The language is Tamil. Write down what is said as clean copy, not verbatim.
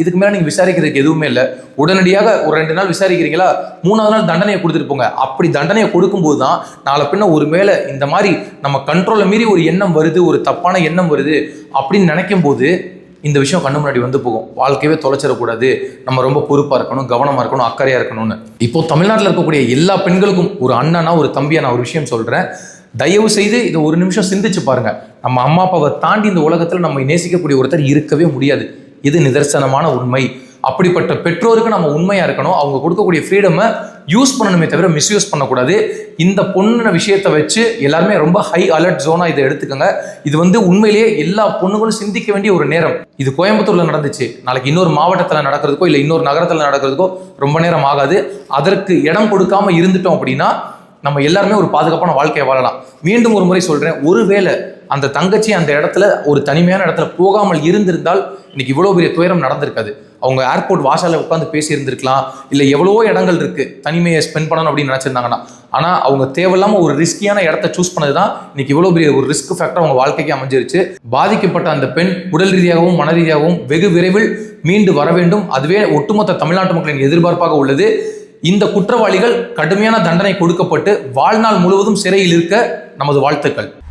இதுக்கு மேலே நீங்கள் விசாரிக்கிறதுக்கு எதுவுமே இல்லை. உடனடியாக ஒரு 2 நாள் விசாரிக்கிறீங்களா, 3ஆவது நாள் தண்டனையை கொடுத்துட்டு போங்க. அப்படி தண்டனையை கொடுக்கும்போது தான் நாளை பின்ன ஒரு மேலே இந்த மாதிரி நம்ம கண்ட்ரோலை மீறி ஒரு எண்ணம் வருது, ஒரு தப்பான எண்ணம் வருது அப்படின்னு நினைக்கும் போது இந்த விஷயம் கண்ணு முன்னாடி வந்து போகும். வாழ்க்கையவே தொலைச்சிடக்கூடாது, நம்ம ரொம்ப பொறுப்பாக இருக்கணும், கவனமாக இருக்கணும், அக்கறையாக இருக்கணும்னு. இப்போ தமிழ்நாட்டில் இருக்கக்கூடிய எல்லா பெண்களுக்கும் ஒரு அண்ணனா ஒரு தம்பியா நான் ஒரு விஷயம் சொல்கிறேன். தயவு செய்து இதை ஒரு நிமிஷம் சிந்திச்சு பாருங்க. நம்ம அம்மா அப்பாவை தாண்டி இந்த உலகத்தில் நம்ம நேசிக்கக்கூடிய ஒருத்தர் இருக்கவே முடியாது. இது நிதர்சனமான உண்மை. அப்படிப்பட்ட பெற்றோருக்கு நம்ம உண்மையா இருக்கணும். அவங்க கொடுக்கக்கூடிய ஃப்ரீடமை யூஸ் பண்ணணுமே தவிர மிஸ்யூஸ் பண்ணக்கூடாது. இந்த பொண்ணு விஷயத்தை வச்சு எல்லாருமே ரொம்ப ஹை அலர்ட் ஜோனா இதை எடுத்துக்கோங்க. இது உண்மையிலேயே எல்லா பொண்ணுகளும் சிந்திக்க வேண்டிய ஒரு நேரம். இது கோயம்புத்தூர்ல நடந்துச்சு, நாளைக்கு இன்னொரு மாவட்டத்தில் நடக்கிறதுக்கோ இல்லை இன்னொரு நகரத்தில் நடக்கிறதுக்கோ ரொம்ப நேரம் ஆகாது. அதற்கு இடம் கொடுக்காம இருந்துட்டோம் அப்படின்னா நம்ம எல்லாருமே ஒரு பாதுகாப்பான வாழ்க்கையை வாழலாம். மீண்டும் ஒரு முறை சொல்றேன், ஒருவேளை அந்த தங்கச்சி அந்த இடத்துல ஒரு தனிமையான இடத்துல போகாமல் இருந்திருந்தால் இன்னைக்கு இவ்வளோ பெரிய துயரம் நடந்திருக்காது. அவங்க ஏர்போர்ட் வாசலில் உட்காந்து பேசி இருந்திருக்கலாம், இல்லை எவ்வளவோ இடங்கள் இருக்கு தனிமையை ஸ்பெண்ட் பண்ணணும் அப்படின்னு நினைச்சிருந்தாங்கன்னா. ஆனால் அவங்க தேவையில்லாமல் ஒரு ரிஸ்கியான இடத்த சூஸ் பண்ணது தான் இன்னைக்கு இவ்வளோ பெரிய ஒரு ரிஸ்க் ஃபேக்டர் அவங்க வாழ்க்கைக்கு அமைஞ்சிருச்சு. பாதிக்கப்பட்ட அந்த பெண் உடல் ரீதியாகவும் மன ரீதியாகவும் வெகு விரைவில் மீண்டு வர வேண்டும். அதுவே ஒட்டுமொத்த தமிழ்நாட்டு மக்களின் எதிர்பார்ப்பாக உள்ளது. இந்த குற்றவாளிகள் கடுமையான தண்டனை கொடுக்கப்பட்டு வாழ்நாள் முழுவதும் சிறையில் இருக்க நமது வாழ்த்துக்கள்.